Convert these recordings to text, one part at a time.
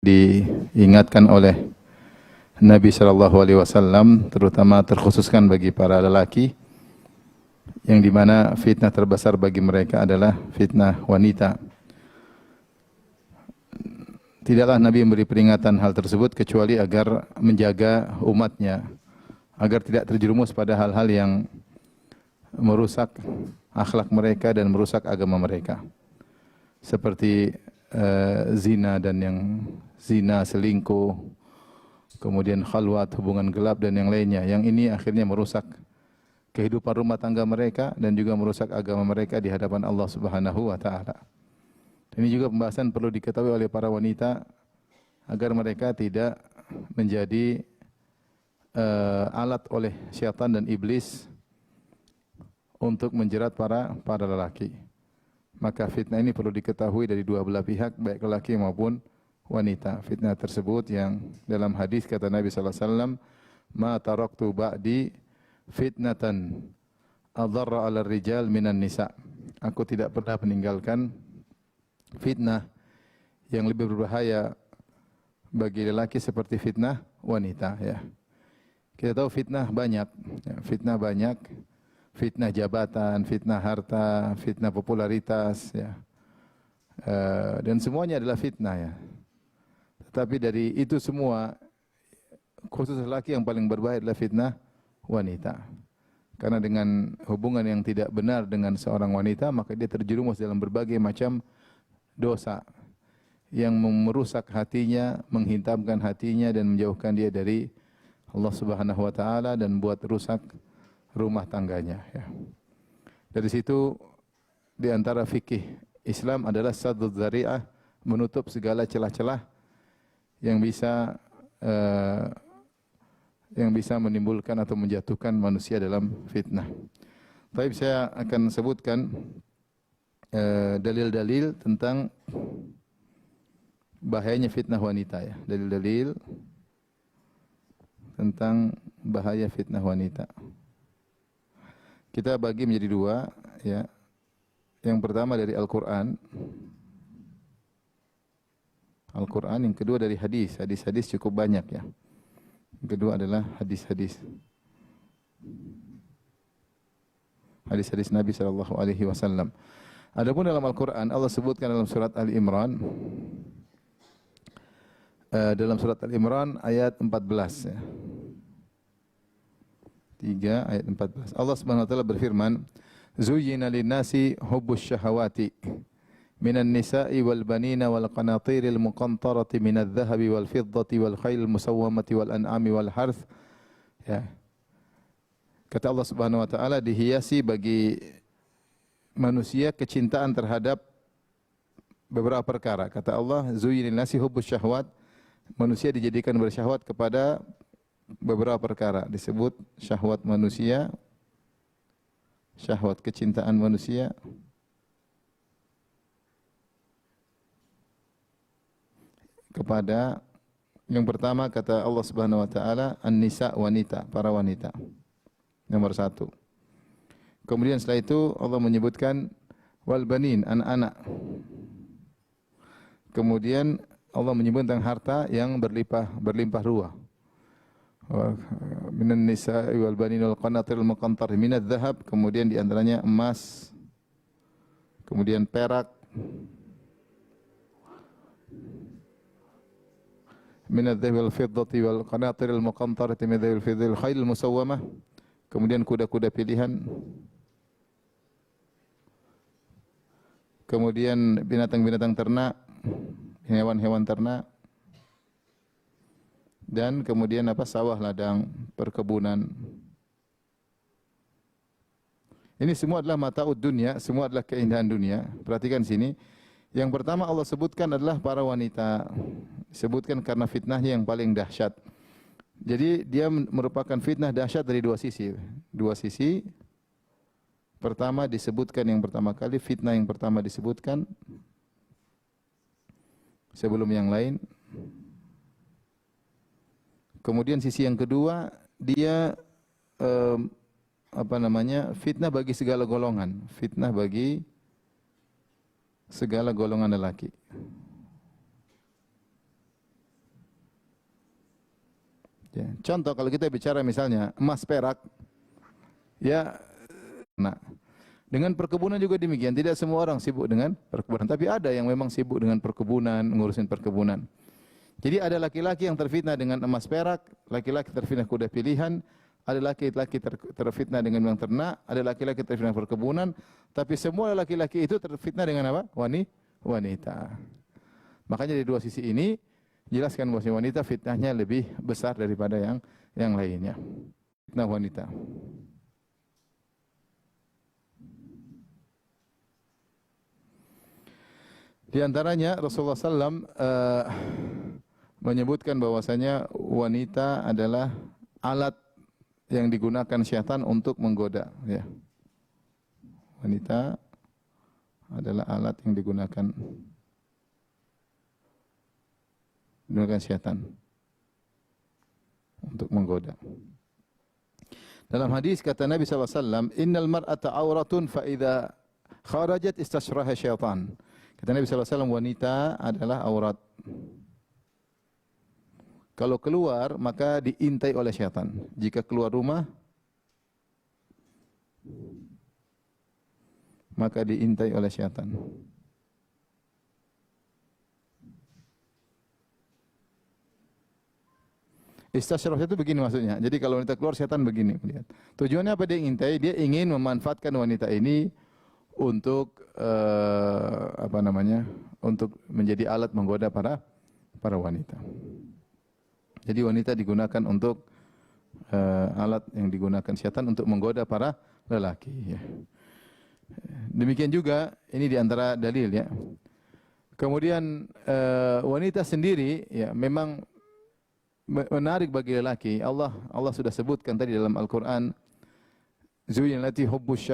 diingatkan oleh Nabi Shallallahu Alaihi Wasallam, terutama terkhususkan bagi para lelaki, yang dimana fitnah terbesar bagi mereka adalah fitnah wanita. Tidaklah Nabi memberi peringatan hal tersebut kecuali agar menjaga umatnya, agar tidak terjerumus pada hal-hal yang merusak akhlak mereka dan merusak agama mereka, seperti zina dan yang zina, selingkuh, kemudian khalwat, hubungan gelap dan yang lainnya. Yang ini akhirnya merusak kehidupan rumah tangga mereka dan juga merusak agama mereka di hadapan Allah Subhanahu wa taala. Ini juga pembahasan perlu diketahui oleh para wanita agar mereka tidak menjadi alat oleh syaitan dan iblis untuk menjerat para lelaki. Maka fitnah ini perlu diketahui dari dua belah pihak, baik lelaki maupun wanita. Fitnah tersebut yang dalam hadis kata Nabi sallallahu alaihi wasallam, "Ma taraktu ba'di fitnatan adharra 'ala rijal minan nisa." Aku tidak pernah meninggalkan fitnah yang lebih berbahaya bagi lelaki seperti fitnah wanita, ya. Kita tahu fitnah banyak, ya, fitnah banyak. Fitnah jabatan, fitnah harta, fitnah popularitas, ya. Dan semuanya adalah fitnah, ya. Tetapi dari itu semua, khusus lelaki yang paling berbahaya adalah fitnah wanita. Karena dengan hubungan yang tidak benar dengan seorang wanita, maka dia terjerumus dalam berbagai macam dosa yang merusak hatinya, menghitamkan hatinya dan menjauhkan dia dari Allah Subhanahu wa taala dan buat rusak rumah tangganya, ya. Dari situ di antara fikih Islam adalah saddud dzari'ah, menutup segala celah-celah yang bisa menimbulkan atau menjatuhkan manusia dalam fitnah. Baik, saya akan sebutkan dalil-dalil tentang bahayanya fitnah wanita, ya. Dalil-dalil tentang bahaya fitnah wanita. Kita bagi menjadi dua, ya. Yang pertama dari Al-Quran. Al-Quran, yang kedua dari hadis. Hadis-hadis cukup banyak, ya. Yang kedua adalah hadis-hadis. Hadis-hadis Nabi sallallahu alaihi wasallam. Adapun dalam Al-Quran, Allah sebutkan dalam surat Ali Imran, dalam surat Ali Imran ayat 14, ya. 3 ayat 14. Allah Subhanahu wa taala berfirman, "Zuyyina lin-nasi hubbus syahawati minan nisa'i wal banina wal qanatiril muqantarati minadh dhahabi wal fiddati wal khailil musawwamati wal an'ami wal harth." Ya. Kata Allah Subhanahu wa taala, dihiasi bagi manusia kecintaan terhadap beberapa perkara. Kata Allah, "Zuyyina lin-nasi hubbus syahawat." Manusia dijadikan bersyahwat kepada beberapa perkara. Disebut syahwat manusia, syahwat kecintaan manusia, kepada yang pertama kata Allah Subhanahu wa taala, an-nisa, wanita, para wanita. Nomor satu. Kemudian setelah itu Allah menyebutkan wal banin, anak-anak. Kemudian Allah menyebut tentang harta yang berlimpah ruah. Minan nisa'i wal banin wal qanatiril muqantar minadh dhahab, kemudian di antaranya emas, kemudian perak, minadh dhahabi wal fiddati wal qanatiril muqantarati minadh dhahabi wal fiddati wal khailil musawwamah, kemudian kuda-kuda pilihan, kemudian binatang-binatang ternak, hewan-hewan ternak, dan kemudian sawah ladang, perkebunan. Ini semua adalah mata'ud dunya, semua adalah keindahan dunia. Perhatikan sini. Yang pertama Allah sebutkan adalah para wanita. Disebutkan karena fitnahnya yang paling dahsyat. Jadi dia merupakan fitnah dahsyat dari dua sisi. Dua sisi. Pertama disebutkan yang pertama kali, fitnah yang pertama disebutkan sebelum yang lain. Kemudian sisi yang kedua, dia fitnah bagi segala golongan, fitnah bagi segala golongan lelaki. Ya. Contoh kalau kita bicara misalnya emas perak, ya, nah, dengan perkebunan juga demikian. Tidak semua orang sibuk dengan perkebunan, tapi ada yang memang sibuk dengan perkebunan, ngurusin perkebunan. Jadi ada laki-laki yang terfitnah dengan emas perak, laki-laki terfitnah kuda pilihan, ada laki-laki terfitnah dengan yang ternak, ada laki-laki terfitnah perkebunan, tapi semua laki-laki itu terfitnah dengan apa? Wanita. Makanya dari dua sisi ini jelaskan bahwa wanita fitnahnya lebih besar daripada yang lainnya. Fitnah wanita. Di antaranya Rasulullah SAW menyebutkan bahwasanya wanita adalah alat yang digunakan syaitan untuk menggoda. Ya. Wanita adalah alat yang digunakan syaitan untuk menggoda. Dalam hadis kata Nabi SAW, Innal mar'ata auratun fa idza kharajat istashraha syaitan. Kata Nabi SAW, wanita adalah aurat. Kalau keluar, maka diintai oleh syaitan. Jika keluar rumah, maka diintai oleh syaitan. Istasyrah itu begini maksudnya. Jadi kalau wanita keluar, syaitan begini. Lihat. Tujuannya apa dia intai? Dia ingin memanfaatkan wanita ini untuk untuk menjadi alat menggoda para wanita. Jadi wanita digunakan untuk alat yang digunakan syaitan untuk menggoda para lelaki. Ya. Demikian juga ini diantara dalil ya. Kemudian wanita sendiri ya memang menarik bagi lelaki. Allah sudah sebutkan tadi dalam Al-Quran, Zuyyinati hubbus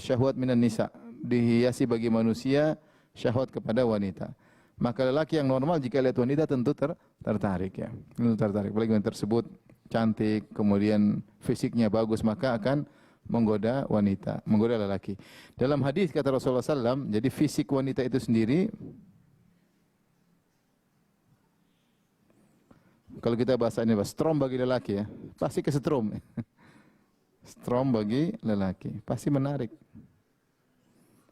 syahwat minan nisa, dihiasi bagi manusia syahwat kepada wanita. Maka lelaki yang normal jika lihat wanita tentu tertarik ya. Tentu tertarik. Apalagi wanita tersebut cantik, kemudian fisiknya bagus, maka akan menggoda wanita, menggoda lelaki. Dalam hadis kata Rasulullah SAW, jadi fisik wanita itu sendiri, kalau kita bahasa ini strom bagi lelaki ya, pasti kesetrum. Strom bagi lelaki, pasti menarik.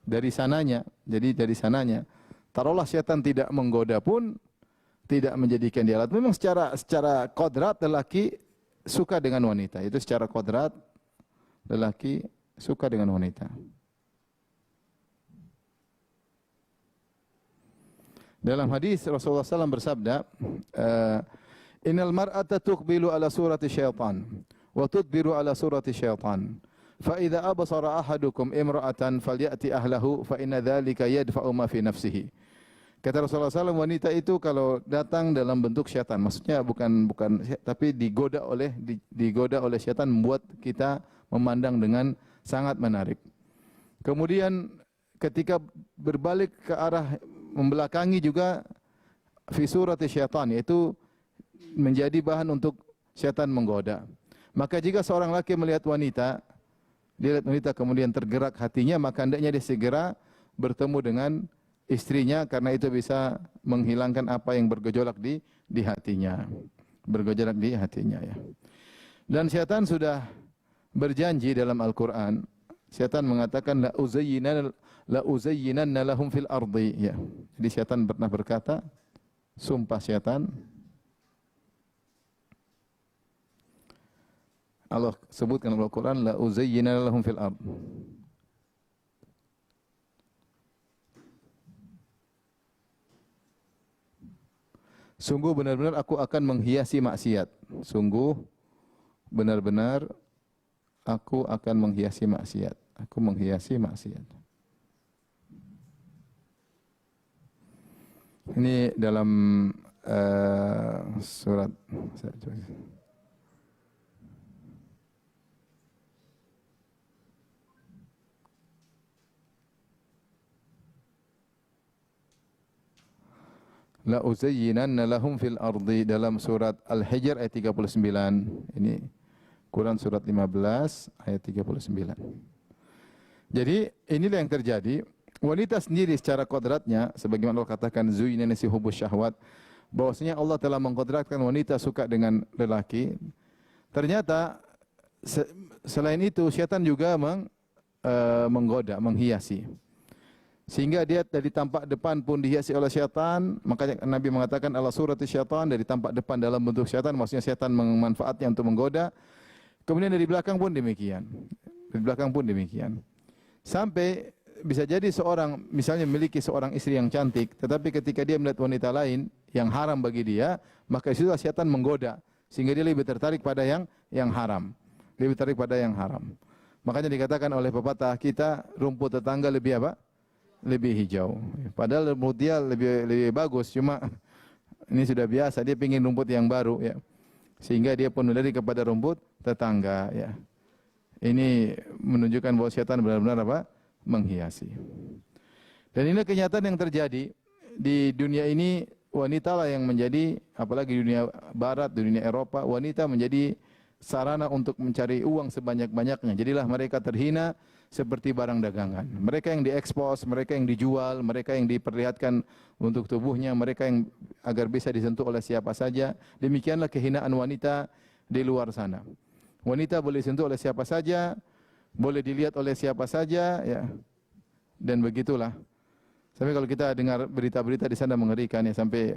Dari sananya, jadi dari sananya. Taruhlah syaitan tidak menggoda pun, tidak menjadikan dia alat. Memang secara kodrat lelaki suka dengan wanita. Itu secara kodrat lelaki suka dengan wanita. Dalam hadis Rasulullah SAW bersabda, Innal mar'ata tuqbilu ala surati syaitan, wa tudbiru ala surati syaitan. Fa idza absara ahadukum imra'atan falyati ahlahu fa inna dzalika yadfa'u ma fi nafsihi. Kata Rasulullah SAW, wanita itu kalau datang dalam bentuk syaitan, maksudnya bukan tapi digoda oleh syaitan, membuat kita memandang dengan sangat menarik. Kemudian ketika berbalik ke arah membelakangi juga fi surati syaitan, yaitu menjadi bahan untuk syaitan menggoda. Maka jika seorang laki melihat wanita, dia lihat wanita kemudian tergerak hatinya, maka hendaknya dia segera bertemu dengan istrinya, karena itu bisa menghilangkan apa yang bergejolak di hatinya. Bergejolak di hatinya ya. Dan syaitan sudah berjanji dalam Al-Quran. Syaitan mengatakan la uzayyinanna lahum fil ardi ya. Jadi syaitan pernah berkata, sumpah syaitan, Allah sebutkan dalam Al-Quran, la uzayyinanna lahum fil ardi. Sungguh benar-benar aku akan menghiasi maksiat. Sungguh benar-benar aku akan menghiasi maksiat. Aku menghiasi maksiat. Ini dalam surat La uzayyinanna lahum fil ardi, dalam surat Al-Hijr ayat 39. Ini Quran surat 15 ayat 39. Jadi inilah yang terjadi. Wanita sendiri secara kodratnya, sebagaimana Allah katakan, zuyyina nasi hubbus syahwat, bahwasanya Allah telah mengkodratkan wanita suka dengan lelaki. Ternyata selain itu syaitan juga menggoda, menghiasi. Sehingga dia dari tampak depan pun dihiasi oleh syaitan. Makanya Nabi mengatakan ala surati syaitan, dari tampak depan dalam bentuk syaitan, maksudnya syaitan memanfaatnya untuk menggoda. Kemudian dari belakang pun demikian. Dari belakang pun demikian. Sampai bisa jadi seorang misalnya memiliki seorang istri yang cantik, tetapi ketika dia melihat wanita lain yang haram bagi dia, maka disitulah syaitan menggoda sehingga dia lebih tertarik pada yang haram. Lebih tertarik pada yang haram. Makanya dikatakan oleh pepatah kita, rumput tetangga lebih apa? Lebih hijau. Padahal rumput dia lebih bagus, cuma ini sudah biasa, dia ingin rumput yang baru ya. Sehingga dia pun melirik kepada rumput tetangga ya. Ini menunjukkan bahwa syaitan benar-benar apa? Menghiasi. Dan ini kenyataan yang terjadi di dunia ini. Wanita lah yang menjadi, apalagi di dunia barat, di dunia Eropa, wanita menjadi sarana untuk mencari uang sebanyak-banyaknya. Jadilah mereka terhina seperti barang dagangan. Mereka yang diekspos, mereka yang dijual, mereka yang diperlihatkan untuk tubuhnya, mereka yang agar bisa disentuh oleh siapa saja. Demikianlah kehinaan wanita di luar sana. Wanita boleh disentuh oleh siapa saja, boleh dilihat oleh siapa saja, ya. Dan begitulah. Sampai kalau kita dengar berita-berita di sana mengerikan ya, sampai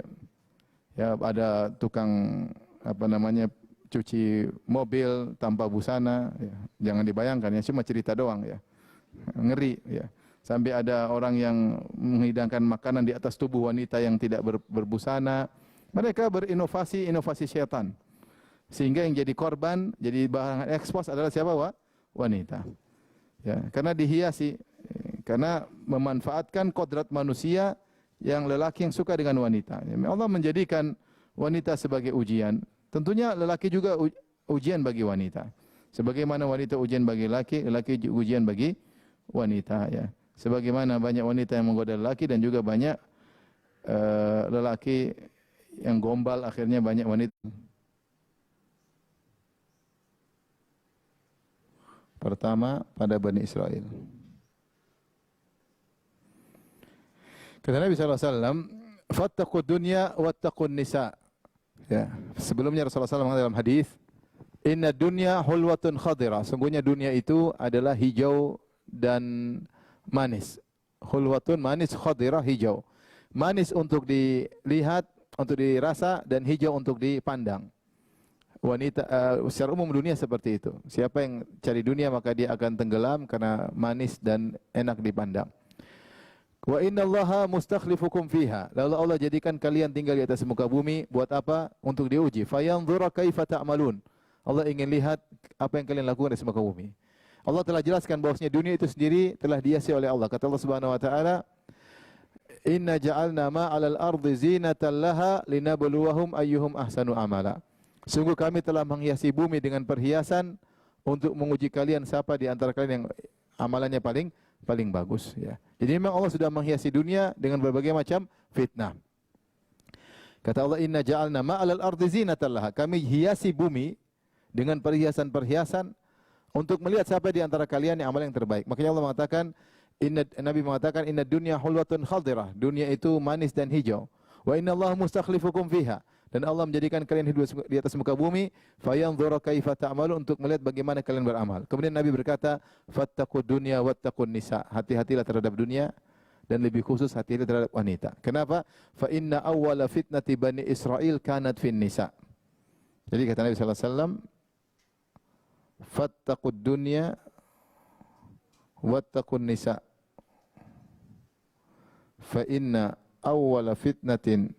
ya ada tukang apa namanya cuci mobil tanpa busana ya. Jangan dibayangkan ya, cuma cerita doang ya. Ngeri ya. Sampai ada orang yang menghidangkan makanan di atas tubuh wanita yang tidak berbusana. Mereka berinovasi syaitan. Sehingga yang jadi korban, jadi bahan ekspos adalah siapa? Wanita. Ya, karena dihiasi, karena memanfaatkan kodrat manusia yang lelaki yang suka dengan wanita. Allah menjadikan wanita sebagai ujian. Tentunya lelaki juga ujian bagi wanita. Sebagaimana wanita ujian bagi lelaki, lelaki ujian bagi wanita. Ya. Sebagaimana banyak wanita yang menggoda lelaki dan juga banyak lelaki yang gombal, akhirnya banyak wanita. Pertama pada Bani Israel. Kata Nabi SAW, fattaqud dunya wattaqun nisa. Ya, sebelumnya Rasulullah SAW mengatakan dalam hadis, inna dunya hulwatun khadira. Sungguhnya dunia itu adalah hijau dan manis. Hulwatun manis, khadira hijau. Manis untuk dilihat, untuk dirasa, dan hijau untuk dipandang. Wanita secara umum dunia seperti itu. Siapa yang cari dunia maka dia akan tenggelam karena manis dan enak dipandang. Wa innallaha mustakhlifukum fiha. Lalu Allah jadikan kalian tinggal di atas muka bumi buat apa? Untuk diuji. Fayanzura kaifa ta'malun. Allah ingin lihat apa yang kalian lakukan di muka bumi. Allah telah jelaskan bahwasanya dunia itu sendiri telah dihiasi oleh Allah. Kata Allah Subhanahu wa taala, "Inna ja'alna ma 'alal ardi zinatan laha linabluwahum ayyuhum ahsanu amala." Sungguh kami telah menghiasi bumi dengan perhiasan untuk menguji kalian siapa di antara kalian yang amalannya paling bagus ya. Jadi memang Allah sudah menghiasi dunia dengan berbagai macam fitnah. Kata Allah, inna ja'alna ma'alal ardi zinatan laha. Kami hiasi bumi dengan perhiasan-perhiasan untuk melihat siapa di antara kalian yang amal yang terbaik. Makanya Allah mengatakan, Nabi mengatakan inna dunya hulwatun khadirah. Dunia itu manis dan hijau. Wa inna Allah mustakhlifukum fiha. Dan Allah menjadikan kalian hidup di atas muka bumi, fayanzura kaifa ta'malun, untuk melihat bagaimana kalian beramal. Kemudian Nabi berkata, fattaqud dunya wattaqun nisa. Hati-hatilah terhadap dunia dan lebih khusus hati-hatilah terhadap wanita. Kenapa? Fa inna awwala fitnati Bani Israil kanat fin nisa. Jadi kata Nabi sallallahu alaihi wasallam, fattaqud dunya wattaqun nisa. Fa inna awwala fitnatin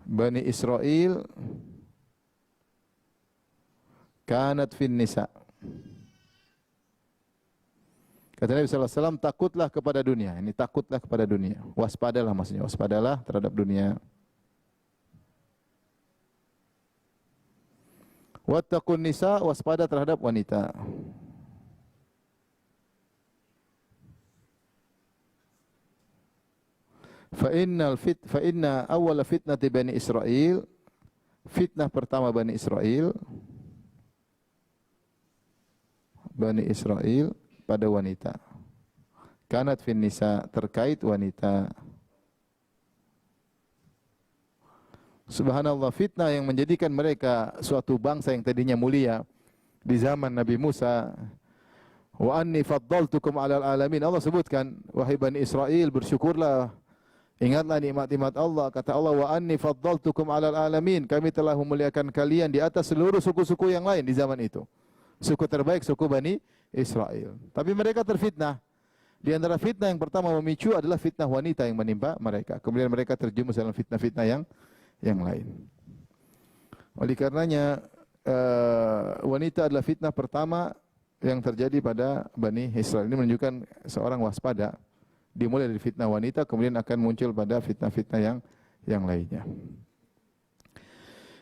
Bani Israel kanat fin nisa. Kata Nabi sallallahu alaihi wasallam, takutlah kepada dunia. Ini takutlah kepada dunia. Waspadalah maksudnya, waspadalah terhadap dunia. Wattaqun nisa, waspada terhadap wanita. Fa inna awwala fitnati Bani Israil, fitnah pertama Bani Israil pada wanita. Kanat fin nisa, terkait wanita. Subhanallah, fitnah yang menjadikan mereka suatu bangsa yang tadinya mulia di zaman Nabi Musa. Wa anni faddaltukum 'alal alamin. Allah sebutkan, wahai Bani Israel, bersyukurlah, ingatlah nikmat-nikmat Allah. Kata Allah, wa anni faddaltukum 'alal alamin. Kami telah memuliakan kalian di atas seluruh suku-suku yang lain di zaman itu. Suku terbaik suku Bani Israel. Tapi mereka terfitnah. Di antara fitnah yang pertama memicu adalah fitnah wanita yang menimpa mereka. Kemudian mereka terjumus dalam fitnah-fitnah yang lain. Oleh karenanya wanita adalah fitnah pertama yang terjadi pada Bani Israel. Ini menunjukkan seorang waspada. Dimulai dari fitnah wanita, kemudian akan muncul pada fitnah-fitnah yang lainnya.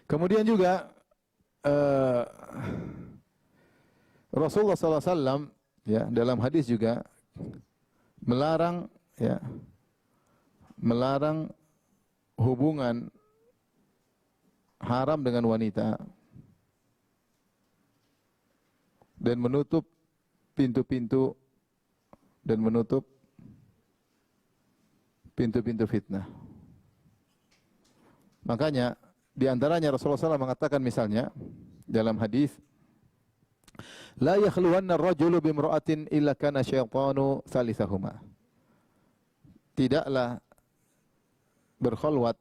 Kemudian juga Rasulullah SAW ya dalam hadis juga melarang hubungan haram dengan wanita dan menutup pintu-pintu fitnah. Makanya di antaranya Rasulullah SAW mengatakan misalnya dalam hadis, la yakhluwanna ar-rajulu bimra'atin illa kana syaitanu thalithahuma. Tidaklah berkhalwat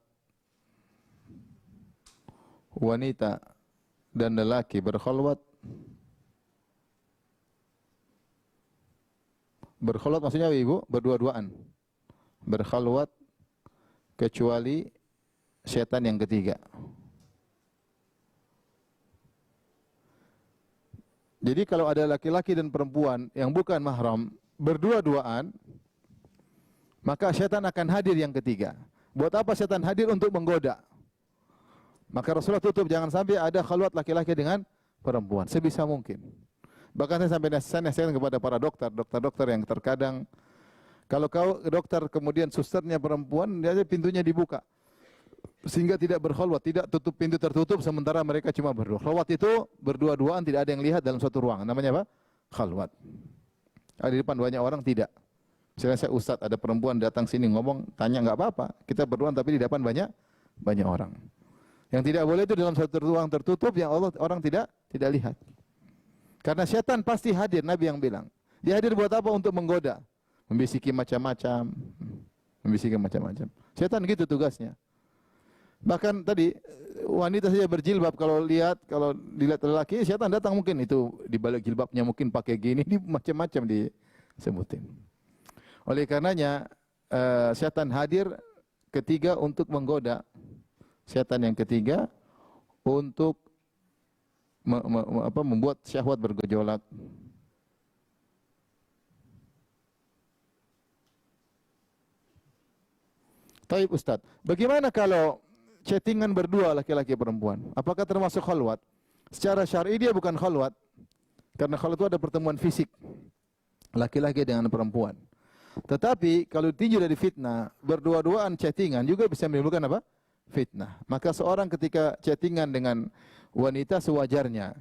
wanita dan lelaki berkhalwat maksudnya ibu berdua-duaan. Berkhalwat kecuali setan yang ketiga. Jadi kalau ada laki-laki dan perempuan yang bukan mahram berdua-duaan, maka setan akan hadir yang ketiga. Buat apa setan hadir? Untuk menggoda. Maka Rasulullah tutup jangan sampai ada khalwat laki-laki dengan perempuan sebisa mungkin. Bahkan saya sampai nasihatkan kepada para dokter yang terkadang kalau kau dokter kemudian susternya perempuan, dia pintunya dibuka sehingga tidak berkhalwat, tidak tutup pintu tertutup sementara mereka cuma berdua. Khalwat itu berdua-duaan, tidak ada yang lihat dalam suatu ruangan. Namanya apa? Khalwat. Ada di depan banyak orang tidak. Misalnya saya ustadz, ada perempuan datang sini ngomong, tanya nggak apa-apa. Kita berduaan tapi di depan banyak orang. Yang tidak boleh itu dalam satu ruang tertutup yang orang tidak lihat. Karena setan pasti hadir, Nabi yang bilang. Dia hadir buat apa? Untuk menggoda, membisiki macam-macam. Setan gitu tugasnya. Bahkan tadi wanita saja berjilbab kalau dilihat lelaki, setan datang mungkin itu di balik jilbabnya mungkin pakai gini, ini macam-macam disebutin. Oleh karenanya setan hadir ketiga untuk menggoda. Setan yang ketiga untuk membuat syahwat bergejolak. Taib Ustaz, bagaimana kalau chattingan berdua laki-laki perempuan? Apakah termasuk khalwat? Secara syar'i dia bukan khalwat. Karena khalwat itu ada pertemuan fisik laki-laki dengan perempuan. Tetapi kalau tinjau dari fitnah, berdua-duaan chattingan juga bisa menimbulkan apa? Fitnah. Maka seorang ketika chattingan dengan wanita sewajarnya.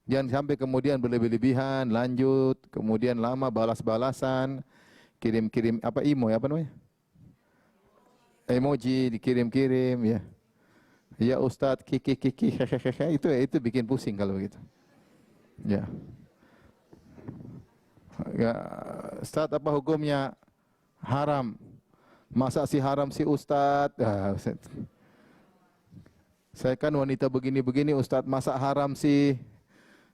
Jangan sampai kemudian berlebih-lebihan, lanjut, kemudian lama balas-balasan, kirim-kirim emoji dikirim-kirim ya. Ya Ustadz, kiki hehehe, itu bikin pusing kalau begitu. Ya. Ya, Ustadz apa hukumnya? Haram. Masa si haram si Ustadz? Saya kan wanita begini-begini, Ustadz, masa haram sih?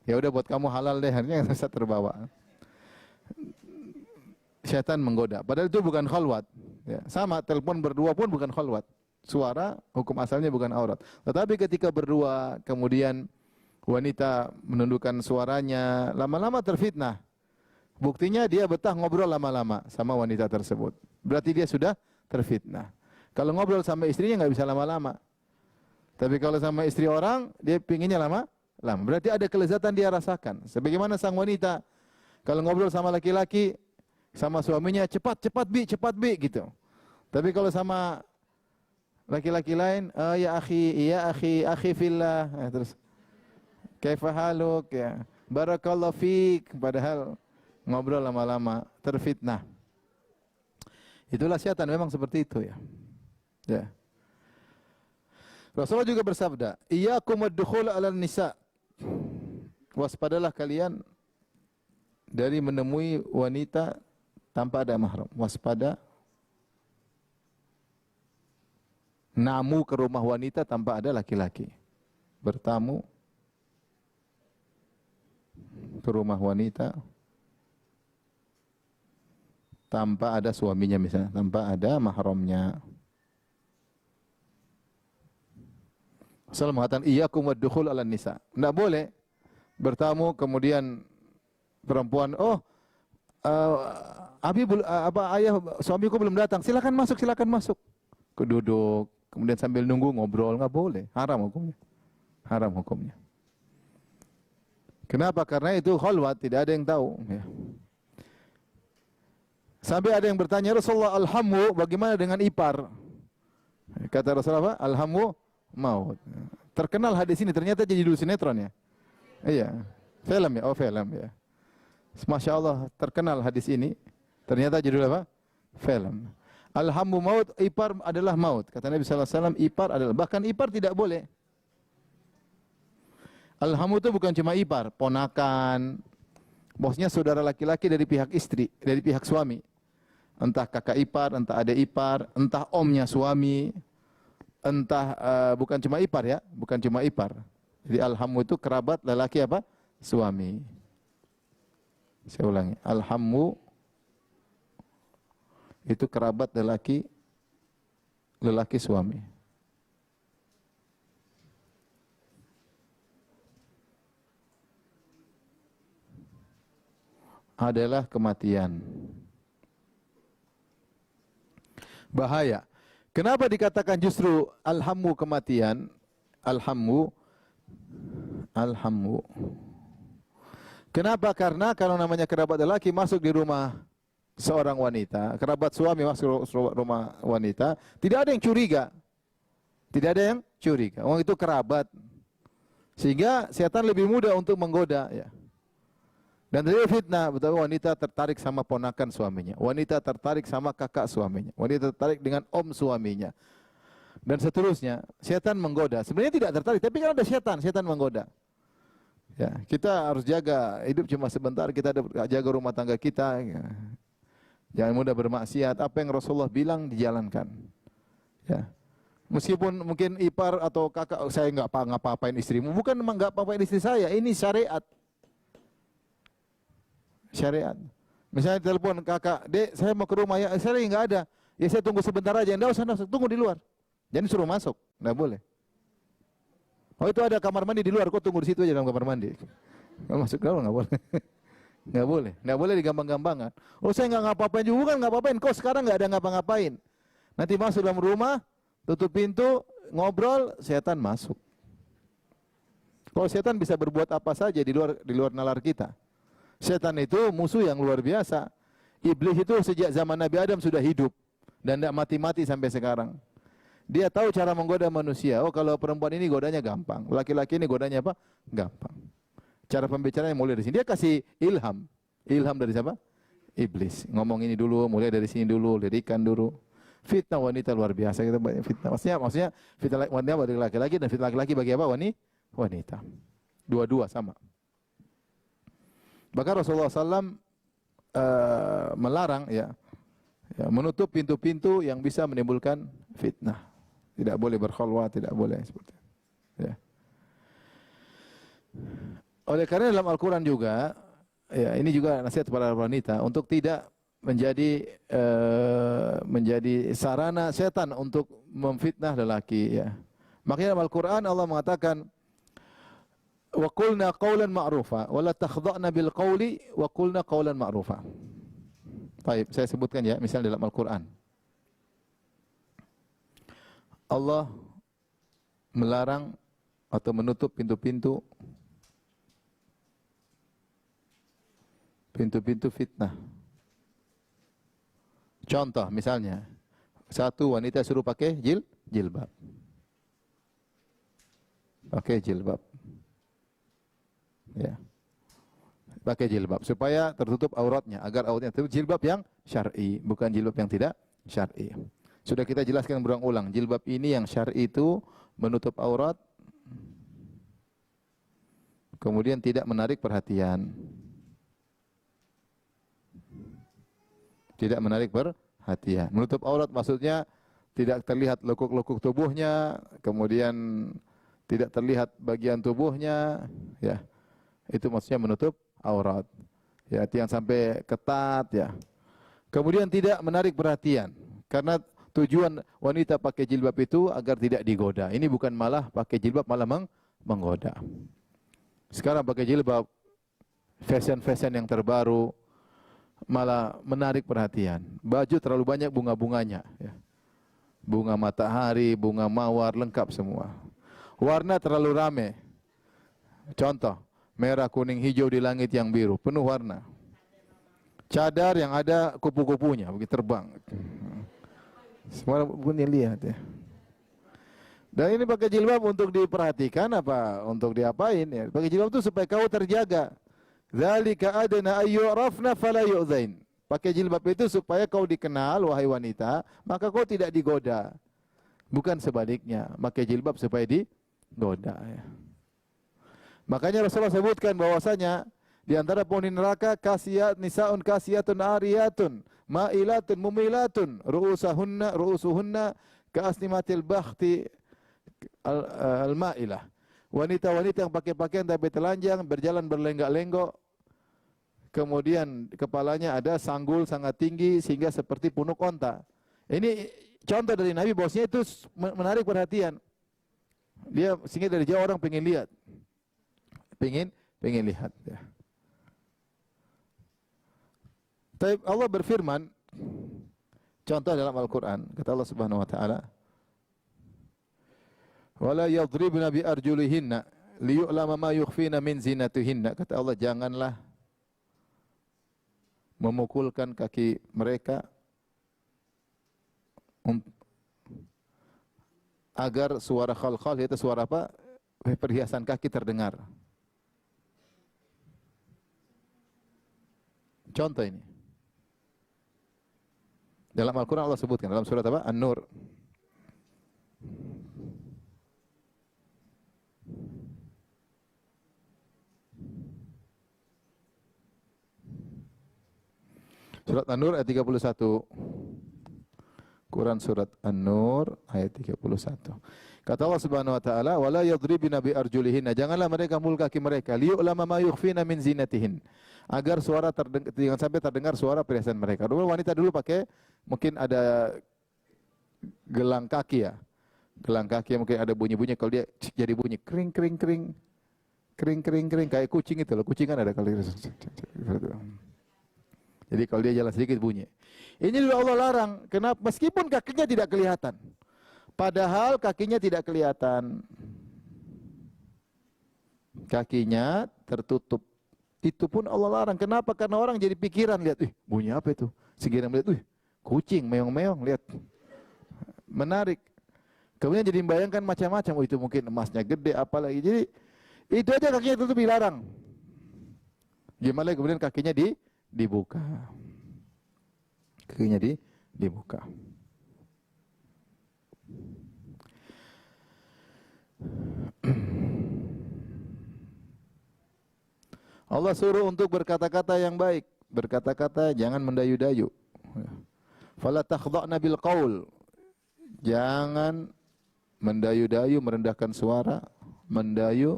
Ya udah buat kamu halal deh, akhirnya saya terbawa. Syaitan menggoda. Padahal itu bukan khalwat. Ya, sama, telepon berdua pun bukan khalwat. Suara hukum asalnya bukan aurat. Tetapi ketika berdua, kemudian wanita menundukkan suaranya, lama-lama terfitnah. Buktinya dia betah ngobrol lama-lama sama wanita tersebut. Berarti dia sudah terfitnah. Kalau ngobrol sama istrinya nggak bisa lama-lama. Tapi kalau sama istri orang, dia pinginnya lama. Berarti ada kelezatan dia rasakan. Sebagaimana sang wanita, kalau ngobrol sama laki-laki, sama suaminya, cepat bi gitu. Tapi kalau sama laki-laki lain, ya akhi fillah, terus kaifa haluk, ya, barakallahu fik, padahal ngobrol lama-lama terfitnah. Itulah syaitan memang seperti itu ya. Ya. Rasulullah juga bersabda, "Iyyakum wad-dukhul 'alan nisa." Waspadalah kalian dari menemui wanita tanpa ada mahram. Waspada namu ke rumah wanita tanpa ada laki-laki. Bertamu ke rumah wanita tanpa ada suaminya misalnya, tanpa ada mahramnya. Rasulullah mengatakan iyyakum wad-dukhul 'alan nisa. Enggak boleh bertamu kemudian perempuan, ayah suamiku belum datang. Silakan masuk. Keduduk, kemudian sambil nunggu ngobrol, enggak boleh. Haram hukumnya. Haram hukumnya. Kenapa? Karena itu khalwat, tidak ada yang tahu, ya. Sampai ada yang bertanya, Rasulullah, alhamu bagaimana dengan ipar? Kata Rasulullah, alhamu maut. Terkenal hadis ini, ternyata jadi judul sinetron ya. Iya, film ya, film ya. Masya Allah, terkenal hadis ini. Ternyata judul apa? Film. Alhamu maut, ipar adalah maut. Kata Nabi SAW, ipar adalah, bahkan ipar tidak boleh. Alhamu itu bukan cuma ipar, ponakan. Bosnya saudara laki-laki dari pihak istri, dari pihak suami. Entah kakak ipar, entah adik ipar, entah omnya suami, entah bukan cuma ipar ya, bukan cuma ipar. Jadi alhamu itu kerabat lelaki apa? Suami. Saya ulangi, alhamu itu kerabat lelaki suami. Adalah kematian. Bahaya. Kenapa dikatakan justru alhamu kematian? Alhamu. Kenapa? Karena kalau namanya kerabat lelaki masuk di rumah seorang wanita, kerabat suami masuk rumah wanita, tidak ada yang curiga. Tidak ada yang curiga. Orang itu kerabat. Sehingga setan lebih mudah untuk menggoda, ya. Dan dari fitnah, betul, wanita tertarik sama ponakan suaminya, wanita tertarik sama kakak suaminya, wanita tertarik dengan om suaminya, dan seterusnya. Setan menggoda. Sebenarnya tidak tertarik, tapi kan ada setan menggoda. Ya, kita harus jaga hidup cuma sebentar, kita jaga rumah tangga kita. Ya. Jangan mudah bermaksiat. Apa yang Rasulullah bilang dijalankan. Ya. Meskipun mungkin ipar atau kakak, saya nggak ngapa-ngapain istrimu, bukan memang nggak apa-apain istri saya, ini syariat. Syariat. Misalnya telepon kakak, Dek, saya mau ke rumah, ya saya lagi nggak ada. Ya saya tunggu sebentar aja. Nggak usah, tunggu di luar. Jangan suruh masuk, nggak boleh. Oh itu ada kamar mandi di luar, kok tunggu di situ aja dalam kamar mandi. Nggak masuk dalam, nggak boleh. Nggak boleh digampang-gampangan. Oh saya nggak ngapa-ngapain juga, bukan nggak apa-apain. Kok sekarang nggak ada ngapa-ngapain? Nanti masuk dalam rumah, tutup pintu, ngobrol, setan masuk. Kalau setan bisa berbuat apa saja di luar nalar kita. Setan itu musuh yang luar biasa. Iblis itu sejak zaman Nabi Adam sudah hidup dan tidak mati-mati sampai sekarang. Dia tahu cara menggoda manusia. Oh kalau perempuan ini godanya gampang, laki-laki ini godanya apa? Gampang. Cara pembicaranya mulai dari sini. Dia kasih ilham. Ilham dari siapa? Iblis. Ngomong ini dulu, mulai dari sini dulu, lirikan dulu. Fitnah wanita luar biasa. Kita banyak fitnah. Maksudnya fitnah wanita bagi laki-laki dan fitnah laki-laki bagi apa? Wanita. Dua-dua sama. Bahkan Rasulullah SAW melarang ya menutup pintu-pintu yang bisa menimbulkan fitnah. Tidak boleh berkhalwat, tidak boleh seperti itu. Ya. Oleh karena dalam Al-Quran juga, ya ini juga nasihat para wanita untuk tidak menjadi sarana setan untuk memfitnah lelaki. Ya. Makanya dalam Al-Quran Allah mengatakan, wa qulna qawlan ma'rufa wa la takhdha'na bil qawli wa qulna qawlan ma'rufa. Baik, saya sebutkan ya, misalnya dalam Al-Qur'an. Allah melarang atau menutup pintu-pintu fitnah. Contoh misalnya, satu wanita suruh pakai jilbab. Pakai jilbab. Ya. Pakai jilbab supaya tertutup auratnya, agar auratnya tertutup. Jilbab yang syar'i, bukan jilbab yang tidak syar'i. Sudah kita jelaskan berulang-ulang, jilbab ini yang syar'i itu menutup aurat, kemudian tidak menarik perhatian. Tidak menarik perhatian. Menutup aurat maksudnya tidak terlihat lekuk-lekuk tubuhnya, kemudian tidak terlihat bagian tubuhnya, ya. Itu maksudnya menutup aurat. Ya, yang sampai ketat, ya. Kemudian tidak menarik perhatian. Karena tujuan wanita pakai jilbab itu agar tidak digoda. Ini bukan malah pakai jilbab malah menggoda. Sekarang pakai jilbab, fashion-fashion yang terbaru, malah menarik perhatian. Baju terlalu banyak bunga-bunganya, ya. Bunga matahari, bunga mawar, lengkap semua. Warna terlalu rame. Contoh, merah, kuning, hijau di langit yang biru, penuh warna. Cadar yang ada kupu-kupunya, begitu terbang. Semua punya lihat, ya. Dan ini pakai jilbab untuk diperhatikan apa? Untuk diapain, ya? Pakai jilbab itu supaya kau terjaga. Dzalika adna ayyurafna fala yu'dzain. Pakai jilbab itu supaya kau dikenal, wahai wanita, maka kau tidak digoda. Bukan sebaliknya, pakai jilbab supaya digoda, ya. Makanya Rasulullah sebutkan bahwasanya di antara penghuni neraka kasiyat nisaun kasiyatun ariyatun ma'ilatun mumilatun ru'usuhunna ka'asnimatil bakhti al-ma'ilah. Wanita-wanita yang pakai pakaian tapi telanjang, berjalan berlenggak-lenggok, kemudian kepalanya ada sanggul sangat tinggi sehingga seperti punuk onta. Ini contoh dari Nabi bahwasanya itu menarik perhatian. Dia sehingga dari jauh orang pengen lihat. Pengen lihat, ya. Tapi Allah berfirman, contoh dalam Al-Qur'an, kata Allah Subhanahu wa taala, "Wala yadribna bi arjulihinna liyu'lama ma yukhfina min zinatihinna." Kata Allah, janganlah memukulkan kaki mereka agar suara khalkhal, yaitu suara apa? Perhiasan kaki terdengar. Contoh ini. Dalam Al-Quran Allah sebutkan, dalam surat apa? An-Nur. Surat An-Nur ayat 31. Quran surat An-Nur ayat 31. Kata Allah Subhanahu wa taala, "Wala yadribna bi arjulihinna." Janganlah mereka mukul kaki mereka, liyu'lama ma yukhfina min zinatihin. Agar suara jangan sampai terdengar suara perhiasan mereka. Dulu wanita dulu pakai mungkin ada gelang kaki, ya. Gelang kaki mungkin ada bunyi-bunyi, kalau dia jadi bunyi kring kring kring. Kring kring kring kayak kucing itu loh. Kucing kan ada kali. Jadi kalau dia jalan sedikit bunyi. Ini juga Allah larang. Kenapa? Meskipun kakinya tidak kelihatan. Padahal kakinya tidak kelihatan. Kakinya tertutup. Itu pun Allah larang. Kenapa? Karena orang jadi pikiran, lihat, bunyi apa itu? Segera melihat, kucing meong-meong, lihat. Menarik. Kemudian jadi membayangkan macam-macam. Oh, itu mungkin emasnya gede, apalagi. Jadi itu aja kakinya tutup dilarang. Gimana kemudian kakinya dibuka. Kakinya dibuka. Allah suruh untuk berkata-kata yang baik, berkata-kata jangan mendayu-dayu. Fala takhdha'na bil qaul. Jangan mendayu-dayu, merendahkan suara, mendayu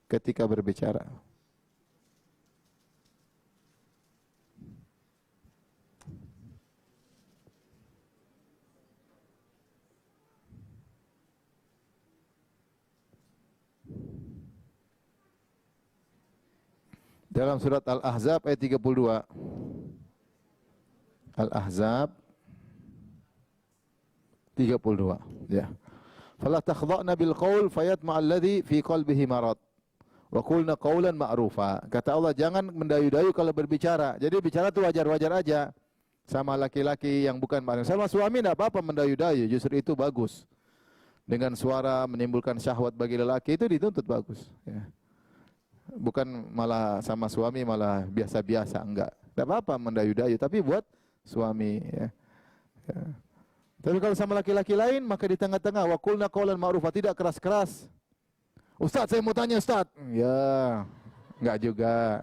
ketika berbicara. Dalam surat Al-Ahzab ayat 32. Al-Ahzab 32, ya. Fala takhdha'na bil qaul fayatma'a alladhi fi qalbihi marad wa qulna qawlan ma'rufa. Kata Allah, jangan mendayu-dayu kalau berbicara. Jadi bicara itu wajar-wajar aja. Sama laki-laki yang bukan mahram. Sama suami enggak apa-apa mendayu-dayu, justru itu bagus. Dengan suara menimbulkan syahwat bagi lelaki itu dituntut bagus, ya. Bukan malah sama suami malah biasa-biasa, enggak. Enggak apa-apa mendayu-dayu, tapi buat suami, ya. Ya. Tapi kalau sama laki-laki lain, maka di tengah-tengah, wa qulna qawlan ma'rufa, tidak keras-keras. Ustaz, saya mau tanya Ustaz. Ya, enggak juga.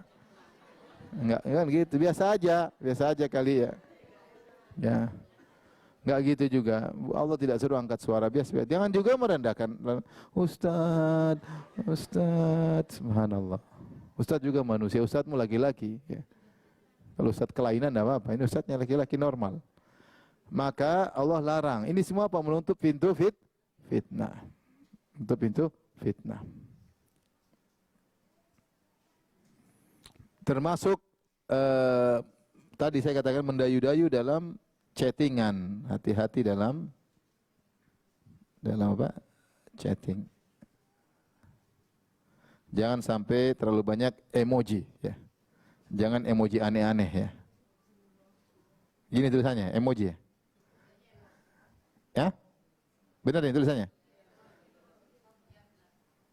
Enggak, kan gitu, biasa aja kali ya. Ya. Enggak gitu juga. Allah tidak suruh angkat suara biasa. Jangan juga merendahkan. Ustaz, Ustaz, subhanallah. Ustaz juga manusia, Ustazmu laki-laki. Ya. Kalau Ustaz kelainan enggak apa-apa. Ini Ustaznya laki-laki normal. Maka Allah larang. Ini semua apa? Menutup pintu fitnah. Menutup pintu fitnah. Termasuk tadi saya katakan mendayu-dayu dalam chattingan. Hati-hati dalam apa? Chatting. Jangan sampai terlalu banyak emoji ya. Jangan emoji aneh-aneh ya. Gini tulisannya, emoji ya. Ya? Benar ini tulisannya?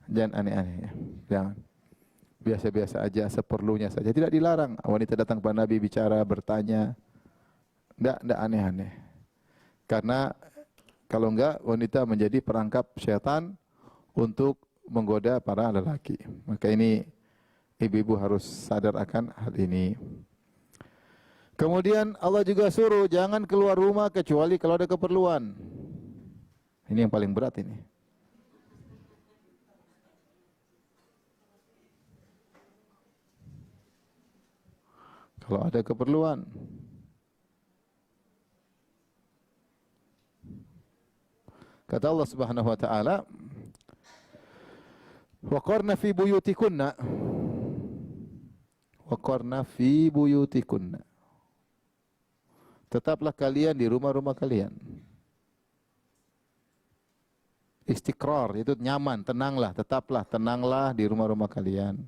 Jangan aneh-aneh ya. Jangan. Biasa-biasa aja, seperlunya saja. Tidak dilarang. Wanita datang kepada Nabi bicara, bertanya. Tidak aneh-aneh. Karena kalau enggak, wanita menjadi perangkap syaitan untuk menggoda para lelaki. Maka ini ibu-ibu harus sadar akan hal ini. Kemudian Allah juga suruh jangan keluar rumah kecuali kalau ada keperluan. Ini yang paling berat ini. Kalau ada keperluan. Kata Allah Subhanahu wa taala, "Wa qarna fi buyutikunna." Wa qarna fi buyutikunna. Tetaplah kalian di rumah-rumah kalian. Istiqrar itu nyaman, tenanglah, tetaplah tenanglah di rumah-rumah kalian.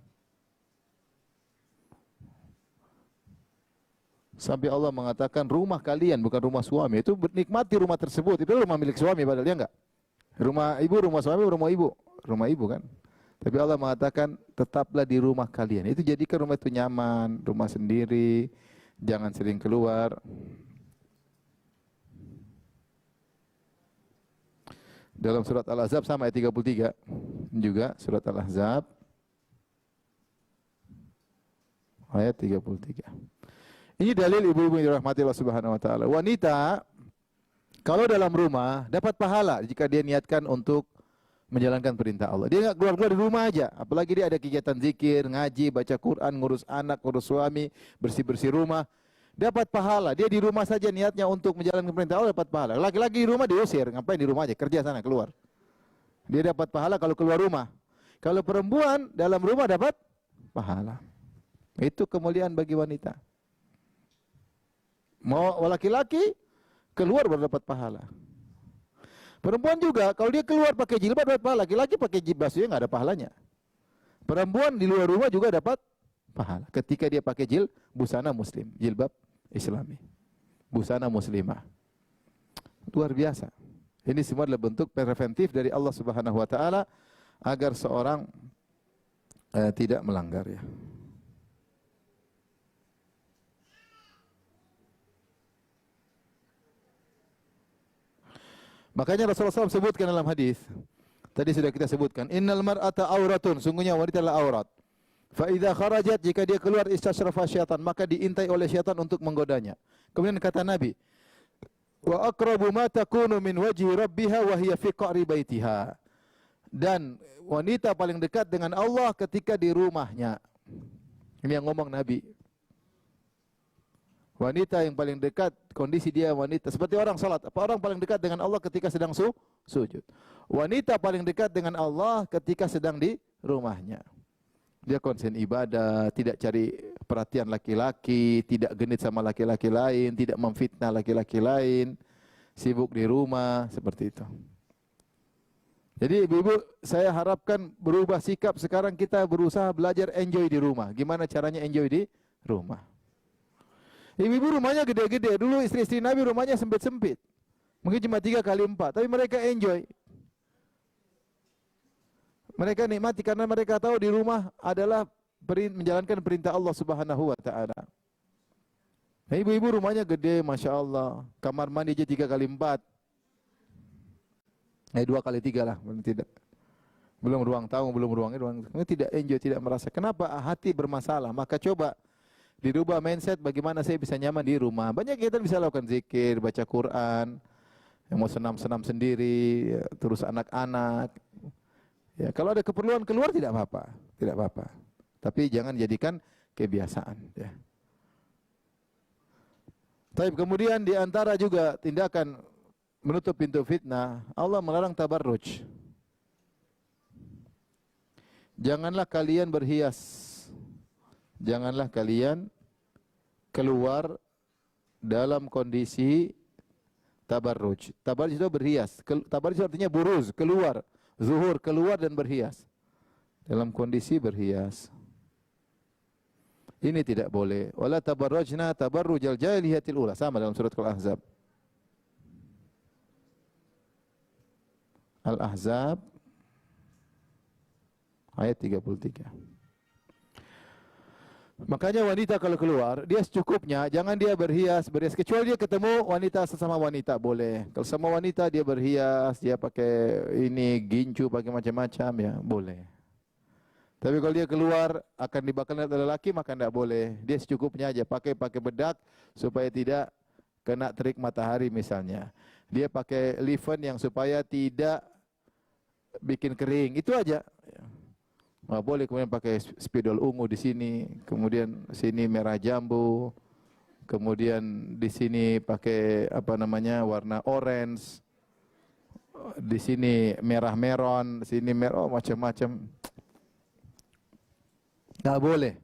Sampai Allah mengatakan rumah kalian bukan rumah suami. Itu nikmati rumah tersebut. Itu rumah milik suami padahal dia enggak. Rumah ibu, rumah suami, rumah ibu. Rumah ibu kan. Tapi Allah mengatakan tetaplah di rumah kalian. Itu jadikan rumah itu nyaman, rumah sendiri. Jangan sering keluar. Dalam surat Al-Ahzab sama ayat 33 juga surat Al-Ahzab ayat 33. Ini dalil ibu-ibu yang dirahmati Allah Subhanahu wa taala. Wanita kalau dalam rumah dapat pahala jika dia niatkan untuk menjalankan perintah Allah. Dia enggak keluar-keluar di rumah aja, apalagi dia ada kegiatan zikir, ngaji, baca Quran, ngurus anak, ngurus suami, bersih-bersih rumah. Dapat pahala. Dia di rumah saja niatnya untuk menjalankan perintah Allah dapat pahala. Laki-laki di rumah diusir, ngapain di rumah aja? Kerja sana, keluar. Dia dapat pahala kalau keluar rumah. Kalau perempuan dalam rumah dapat pahala. Itu kemuliaan bagi wanita. Mau laki-laki keluar baru dapat pahala. Perempuan juga kalau dia keluar pakai jilbab dapat pahala. Laki-laki pakai jilbab basuhnya enggak ada pahalanya. Perempuan di luar rumah juga dapat pahala ketika dia pakai busana muslim, jilbab Islami, busana muslimah. Luar biasa. Ini semua adalah bentuk preventif dari Allah Subhanahu wa taala agar seorang tidak melanggar ya. Makanya Rasulullah SAW sebutkan dalam hadis. Tadi sudah kita sebutkan, innal mar'ata auratun, sungguhnya wanita adalah aurat. Fa idza kharajat, jika dia keluar istasyrafa syaitan, maka diintai oleh syaitan untuk menggodanya. Kemudian kata Nabi, wa aqrabu ma takunu min wajhi rabbiha wa hiya fi qa'ri baitiha. Dan wanita paling dekat dengan Allah ketika di rumahnya. Ini yang ngomong Nabi. Wanita yang paling dekat, kondisi dia wanita seperti orang salat. Apa orang paling dekat dengan Allah ketika sedang sujud? Wanita paling dekat dengan Allah ketika sedang di rumahnya. Dia konsen ibadah, tidak cari perhatian laki-laki, tidak genit sama laki-laki lain, tidak memfitnah laki-laki lain, sibuk di rumah, seperti itu. Jadi ibu-ibu, saya harapkan berubah sikap. Sekarang kita berusaha belajar enjoy di rumah. Gimana caranya enjoy di rumah? Ibu-ibu rumahnya gede-gede. Dulu istri-istri Nabi rumahnya sempit-sempit. Mungkin cuma 3 kali 4, tapi mereka enjoy. Mereka nikmati karena mereka tahu di rumah adalah menjalankan perintah Allah Subhanahu wa taala. Nah, ibu-ibu rumahnya gede, Masya Allah. Kamar mandi aja 3 kali 4. 2 kali 3 lah, tidak. Belum ruang tamu, belum ruang tidak enjoy, tidak merasa. Kenapa? Hati bermasalah. Maka coba dirubah mindset, bagaimana saya bisa nyaman di rumah. Banyak kita bisa lakukan zikir, baca Quran, yang mau senam-senam sendiri, ya, terus anak-anak. Ya, kalau ada keperluan keluar tidak apa-apa, tidak apa-apa. Tapi jangan jadikan kebiasaan. Ya. Tapi kemudian di antara juga tindakan menutup pintu fitnah, Allah melarang tabarruj. Janganlah kalian berhias. Janganlah kalian keluar dalam kondisi tabarruj. Tabarruj itu berhias. Tabarruj artinya buruz, keluar. Zuhur, keluar dan berhias. Dalam kondisi berhias. Ini tidak boleh. Wala tabarrujna tabarrujal jahiliyatil ula. Sama dalam surat Al-Ahzab. Al-Ahzab ayat 33. Makanya wanita kalau keluar, dia secukupnya, jangan dia berhias, kecuali dia ketemu wanita sesama wanita boleh. Kalau sama wanita dia berhias, dia pakai ini gincu, pakai macam-macam ya, boleh. Tapi kalau dia keluar akan dibakar oleh lelaki maka tidak boleh. Dia secukupnya aja, pakai bedak supaya tidak kena terik matahari misalnya. Dia pakai lifen yang supaya tidak bikin kering, itu aja. Nggak boleh kemudian pakai spidol ungu di sini, kemudian sini merah jambu, kemudian di sini pakai warna orange, di sini merah meron, sini merah macam-macam. Nggak boleh.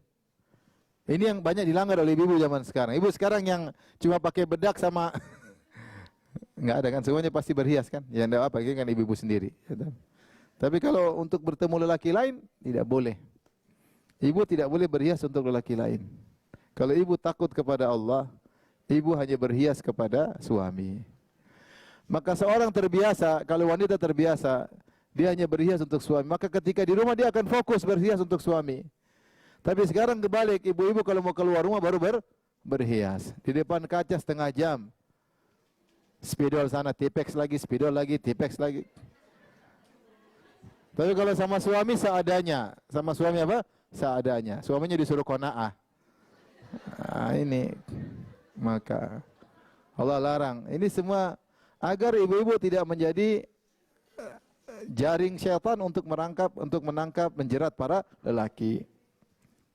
Ini yang banyak dilanggar oleh ibu zaman sekarang. Ibu sekarang yang cuma pakai bedak sama nggak ada kan, semuanya pasti berhias kan? Ya enggak apa, kan ibu-ibu sendiri. Tapi kalau untuk bertemu lelaki lain, tidak boleh. Ibu tidak boleh berhias untuk lelaki lain. Kalau ibu takut kepada Allah, ibu hanya berhias kepada suami. Maka seorang terbiasa, kalau wanita terbiasa, dia hanya berhias untuk suami. Maka ketika di rumah dia akan fokus berhias untuk suami. Tapi sekarang kebalik, ibu-ibu kalau mau keluar rumah baru berhias. Di depan kaca setengah jam. Spidol sana, tipex lagi, spidol lagi, tipex lagi. Tapi kalau sama suami seadanya. Sama suami apa? Seadanya. Suaminya disuruh qanaah. Ini. Maka Allah larang. Ini semua agar ibu-ibu tidak menjadi jaring syaitan untuk menangkap, menjerat para lelaki.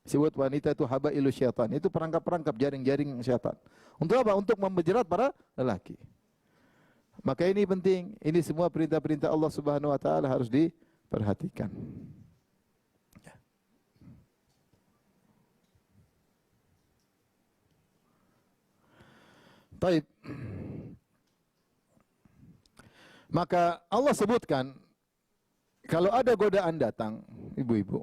Sebut wanita itu habailu syaitan. Itu perangkap-perangkap jaring-jaring syaitan. Untuk apa? Untuk menjerat para lelaki. Maka ini penting. Ini semua perintah-perintah Allah Subhanahu wa taala harus diperhatikan. Ya. Baik. Maka Allah sebutkan kalau ada godaan datang, ibu-ibu,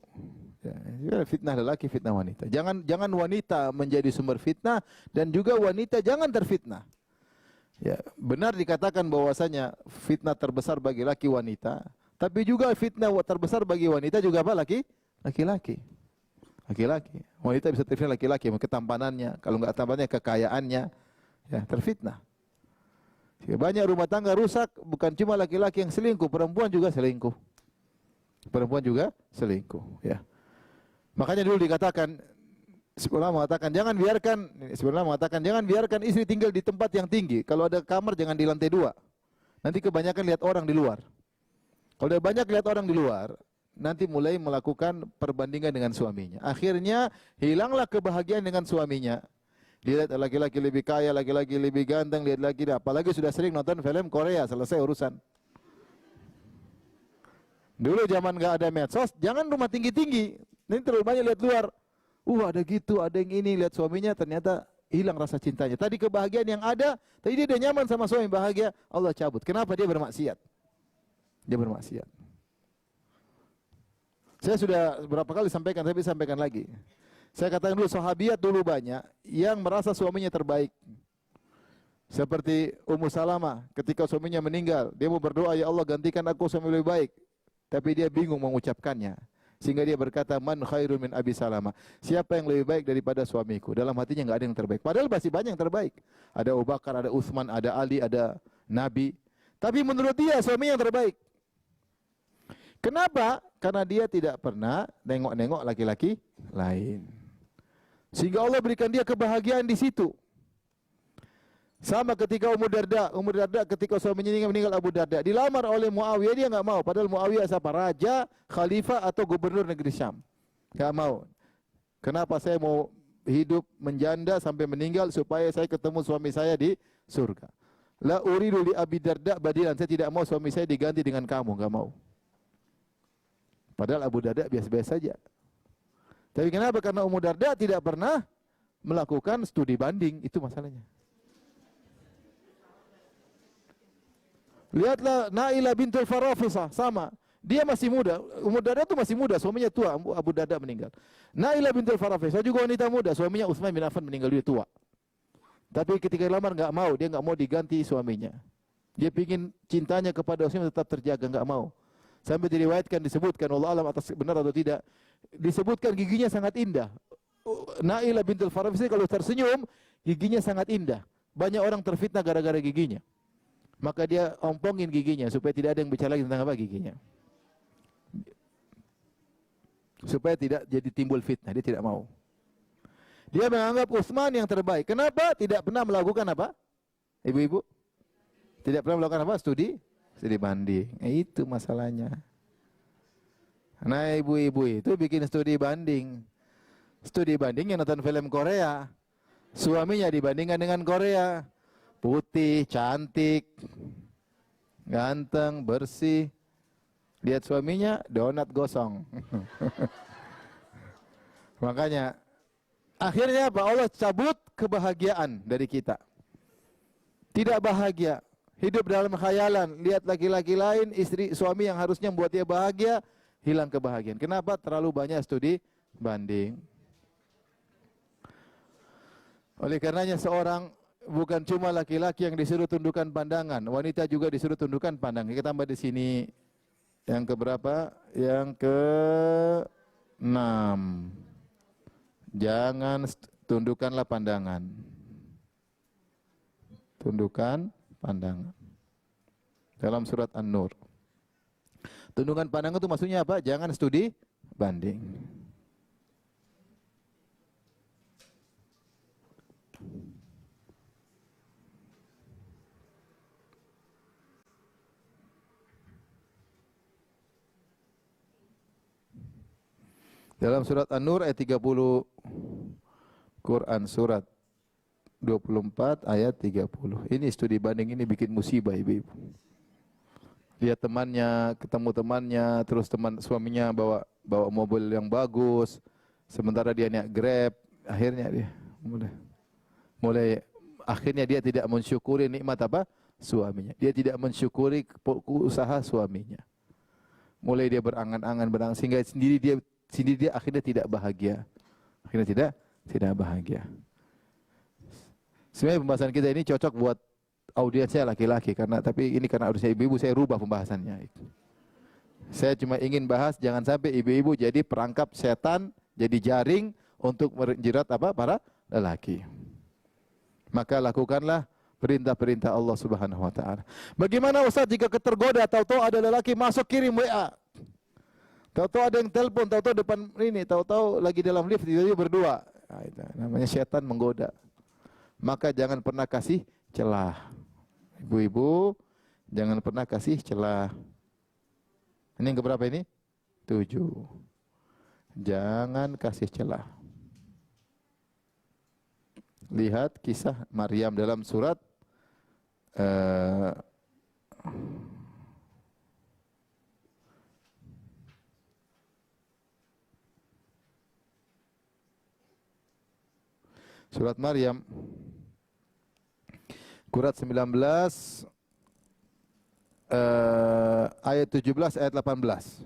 ya, fitnah lelaki, fitnah wanita. Jangan wanita menjadi sumber fitnah dan juga wanita jangan terfitnah. Ya, benar dikatakan bahwasanya fitnah terbesar bagi laki wanita. Tapi juga fitnah terbesar bagi wanita juga apa? Laki-laki. Wanita bisa terfitnah laki-laki, ketampanannya, kalau enggak tampanannya kekayaannya, ya terfitnah. Banyak rumah tangga rusak bukan cuma laki-laki yang selingkuh, perempuan juga selingkuh. Ya. Makanya dulu dikatakan sebenarnya mengatakan jangan biarkan istri tinggal di tempat yang tinggi. Kalau ada kamar jangan di lantai 2. Nanti kebanyakan lihat orang di luar. Kalau udah banyak lihat orang di luar, nanti mulai melakukan perbandingan dengan suaminya. Akhirnya hilanglah kebahagiaan dengan suaminya. Dia lihat laki-laki lebih kaya, laki-laki lebih ganteng, lihat lagi, apalagi sudah sering nonton film Korea, selesai urusan. Dulu zaman nggak ada medsos, jangan rumah tinggi-tinggi. Ini terlalu banyak lihat luar. Ada gitu, ada yang ini, lihat suaminya ternyata hilang rasa cintanya. Tadi kebahagiaan yang ada, tadi dia udah nyaman sama suami, bahagia, Allah cabut. Kenapa? Dia bermaksiat. Saya sudah berapa kali sampaikan, tapi sampaikan lagi. Saya katakan dulu, sahabiat dulu banyak yang merasa suaminya terbaik. Seperti Ummu Salamah, ketika suaminya meninggal, dia mau berdoa, ya Allah gantikan aku suami lebih baik. Tapi dia bingung mengucapkannya. Sehingga dia berkata, man khairun min Abi Salamah. Siapa yang lebih baik daripada suamiku? Dalam hatinya enggak ada yang terbaik. Padahal masih banyak yang terbaik. Ada Abu Bakar, ada Utsman, ada Ali, ada Nabi. Tapi menurut dia suami yang terbaik. Kenapa? Karena dia tidak pernah nengok-nengok laki-laki lain. Sehingga Allah berikan dia kebahagiaan di situ. Sama ketika Ummu Darda ketika suaminya meninggal Abu Darda, dilamar oleh Muawiyah, dia enggak mau. Padahal Muawiyah siapa? Raja, khalifah atau gubernur negeri Syam. Enggak mau. Kenapa saya mau hidup menjanda sampai meninggal supaya saya ketemu suami saya di surga? La uridu li Abi Darda badilan. Saya tidak mau suami saya diganti dengan kamu, enggak mau. Padahal Abu Darda biasa-biasa saja. Tapi kenapa? Karena Ummu Darda tidak pernah melakukan studi banding, itu masalahnya. Lihatlah Nailah bintul Farafisah, sama. Dia masih muda, Ummu Darda itu masih muda, suaminya tua, Abu Darda meninggal. Nailah bintul Farafisah juga wanita muda, suaminya Utsman bin Affan meninggal, dia tua. Tapi ketika lamar enggak mau, dia enggak mau diganti suaminya. Dia ingin cintanya kepada Utsman tetap terjaga, enggak mau. Sampai diriwayatkan, disebutkan, Allah alam atas benar atau tidak, disebutkan giginya sangat indah. Nailah bintul Farafisah kalau tersenyum, giginya sangat indah. Banyak orang terfitnah gara-gara giginya. Maka dia ompongin giginya supaya tidak ada yang bicara lagi tentang apa giginya. Supaya tidak jadi timbul fitnah, dia tidak mau. Dia menganggap Utsman yang terbaik. Kenapa? Tidak pernah melakukan apa? Ibu-ibu? Tidak pernah melakukan apa? Studi banding. Itu masalahnya. Nah, ibu-ibu itu bikin studi banding. Studi banding yang nonton film Korea. Suaminya dibandingkan dengan Korea. Putih, cantik, ganteng, bersih. Lihat suaminya, donat gosong. Makanya, akhirnya apa? Allah cabut kebahagiaan dari kita. Tidak bahagia. Hidup dalam khayalan. Lihat laki-laki lain, istri, suami yang harusnya membuat dia bahagia, hilang kebahagiaan. Kenapa? Terlalu banyak studi banding. Oleh karenanya seorang bukan cuma laki-laki yang disuruh tundukkan pandangan, wanita juga disuruh tundukkan pandangan. Kita tambah di sini yang keberapa? Yang ke-6. Jangan tundukkanlah pandangan. Tundukkan pandangan. Dalam surat An-Nur. Tundukkan pandangan itu maksudnya apa? Jangan studi banding. Dalam surat An-Nur ayat 30, Quran surat 24 ayat 30. Ini studi banding, ini bikin musibah ibu-ibu. Lihat temannya, ketemu temannya, terus teman suaminya bawa mobil yang bagus, sementara dia naik Grab, akhirnya dia mulai akhirnya dia tidak mensyukuri nikmat apa? Suaminya. Dia tidak mensyukuri usaha suaminya. Mulai dia berangan-angan sehingga sendiri dia akhirnya tidak bahagia. Akhirnya tidak bahagia. Sebenarnya pembahasan kita ini cocok buat audiens saya laki-laki tapi ini karena harusnya ibu-ibu saya rubah pembahasannya. Saya cuma ingin bahas jangan sampai ibu-ibu jadi perangkap setan, jadi jaring untuk menjerat apa? Para lelaki. Maka lakukanlah perintah-perintah Allah Subhanahu wa taala. Bagaimana Ustaz jika tergoda tahu-tahu ada lelaki masuk kirim WA? Tahu-tahu ada yang telepon, tahu-tahu depan ini, tahu-tahu lagi dalam lift, tiba-tiba berdua. Nah, itu namanya setan menggoda. Maka jangan pernah kasih celah. Ibu-ibu, jangan pernah kasih celah. Ini yang keberapa ini? 7. Jangan kasih celah. Lihat kisah Maryam dalam surat Surat Maryam, Surat 19, ayat 17, ayat 18.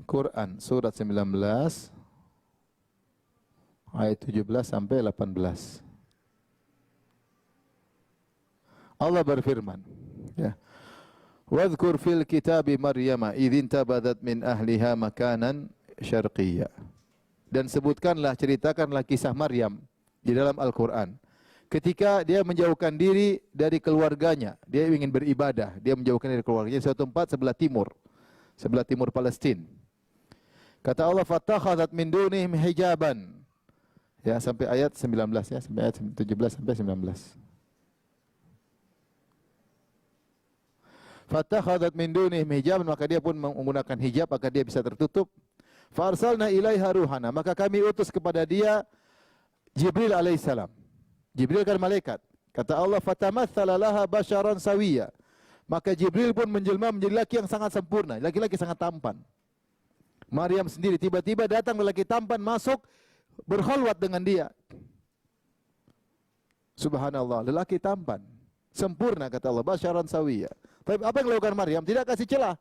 Quran, Surat 19, ayat 17 sampai 18. Allah berfirman, ya. Wadhkur fil kitabi Maryama idh intabadat min ahliha makanan syarqiyya. Dan sebutkanlah, ceritakanlah kisah Maryam di dalam Al-Quran. ketika dia menjauhkan diri dari keluarganya, dia ingin beribadah, dia menjauhkan diri dari keluarganya di suatu tempat sebelah timur Palestina. Kata Allah, "Fattakhadhat min dunihim hijaban." Ya, sampai ayat 19 ya, sampai ayat 17 sampai 19. Fattakhadhat min dunihim hijaban, maka dia pun menggunakan hijab agar dia bisa tertutup. Farsalna ilaiha ruhana, maka kami utus kepada dia Jibril alaihissalam. Jibril kan malaikat. Kata Allah, "Fatamatsala laha basyaran sawiyya." Maka Jibril pun menjelma menjadi laki yang sangat sempurna, laki-laki sangat tampan. Maryam sendiri tiba-tiba datang lelaki tampan masuk berkhalwat dengan dia. Subhanallah, lelaki tampan, sempurna kata Allah, basyaran sawiyya. Tapi apa yang dilakukan Maryam? Tidak kasih celah.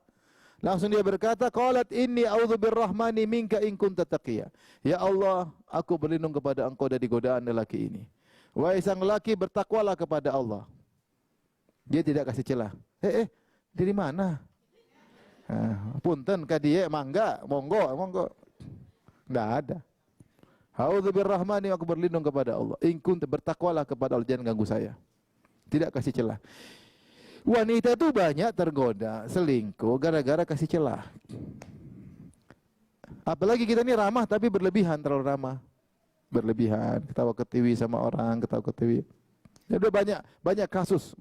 Langsung dia berkata, qalat inni a'udzu birrahmani minka in kunta taqiyya. Ya Allah, aku berlindung kepada Engkau dari godaan lelaki ini. Wahai sang lelaki, bertakwalah kepada Allah. Dia tidak kasih celah. Dari mana? Punten ka dia mangga, monggo. Enggak ada. A'udzu birrahmani, aku berlindung kepada Allah. In kunta, bertakwalah kepada Allah, jangan ganggu saya. Tidak kasih celah. Wanita itu banyak tergoda, selingkuh gara-gara kasih celah. Apalagi kita ini ramah tapi berlebihan, terlalu ramah. Berlebihan, ketawa ketiwi sama orang, ketawa ketiwi. Ya udah banyak kasus.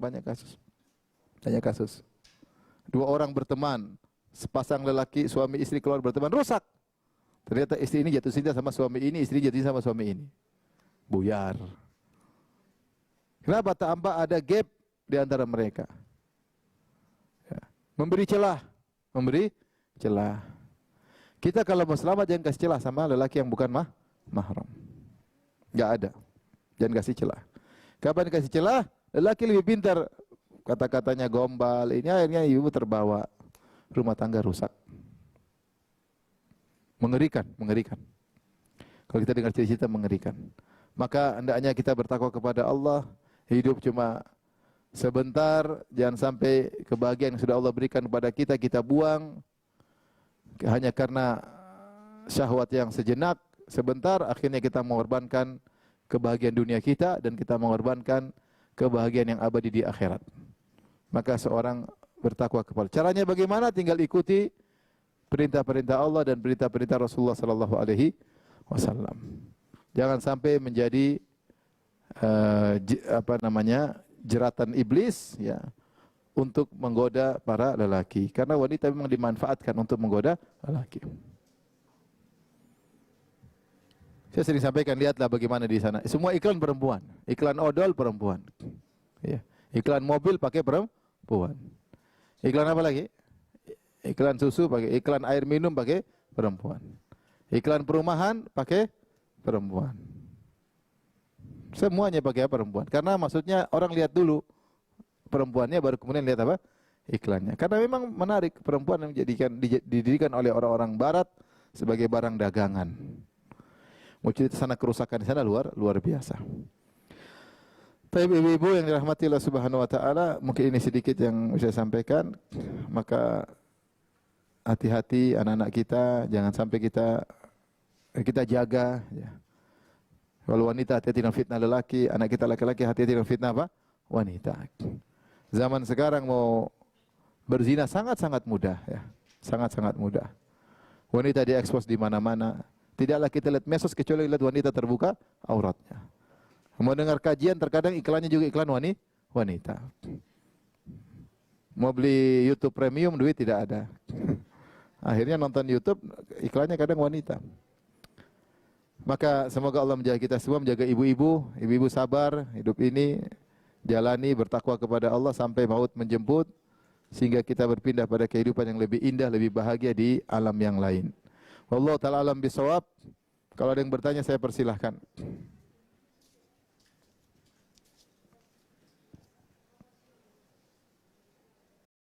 Dua orang berteman, sepasang lelaki, suami istri keluar berteman, rusak. Ternyata istri ini jatuh cinta sama suami ini, istri jatuh cinta sama suami ini. Buyar. Kenapa? Tampak ada gap di antara mereka. Ya. Memberi celah. Kita kalau mau selamat jangan kasih celah sama lelaki yang bukan mahram. Enggak ada. Jangan kasih celah. Kapan kasih celah? Lelaki lebih pintar. Kata-katanya gombal. Ini akhirnya ibu terbawa. Rumah tangga rusak. Mengerikan. Kalau kita dengar cerita mengerikan. Maka hendaknya kita bertakwa kepada Allah. Hidup cuma sebentar, jangan sampai kebahagiaan yang sudah Allah berikan kepada kita, kita buang hanya karena syahwat yang sejenak, sebentar, akhirnya kita mengorbankan kebahagiaan dunia kita dan kita mengorbankan kebahagiaan yang abadi di akhirat. Maka seorang bertakwa kepada. Caranya bagaimana? Tinggal ikuti perintah-perintah Allah dan perintah-perintah Rasulullah sallallahu alaihi wasallam. Jangan sampai menjadi jeratan iblis ya untuk menggoda para lelaki, karena wanita memang dimanfaatkan untuk menggoda lelaki. Saya sering sampaikan, lihatlah bagaimana di sana. Semua iklan perempuan, iklan odol perempuan. Ya. Iklan mobil pakai perempuan. Iklan apa lagi? Iklan susu pakai, iklan air minum pakai perempuan. Iklan perumahan pakai perempuan. Semuanya pakai perempuan. Karena maksudnya orang lihat dulu perempuannya, baru kemudian lihat apa? Iklannya. Karena memang menarik, perempuan yang didirikan oleh orang-orang barat sebagai barang dagangan. Mau cerita sana kerusakan di sana luar biasa. Tapi ibu-ibu yang dirahmati Allah Subhanahu wa taala, mungkin ini sedikit yang saya sampaikan. Maka hati-hati anak-anak kita, jangan sampai kita jaga ya. Kalau wanita hati-hati dengan fitnah lelaki, anak kita laki-laki hati-hati dengan fitnah apa? Wanita. Zaman sekarang mau berzina sangat-sangat mudah ya. Sangat-sangat mudah. Wanita diekspos di mana-mana. Tidaklah kita lihat medsos kecuali lihat wanita terbuka auratnya. Mau dengar kajian terkadang iklannya juga iklan wanita. Mau beli YouTube Premium duit tidak ada. Akhirnya nonton YouTube iklannya kadang wanita. Maka semoga Allah menjaga kita semua, menjaga ibu-ibu sabar, hidup ini jalani bertakwa kepada Allah sampai maut menjemput, sehingga kita berpindah pada kehidupan yang lebih indah, lebih bahagia di alam yang lain. Wallahu ta'ala alam bisawab. Kalau ada yang bertanya saya persilahkan.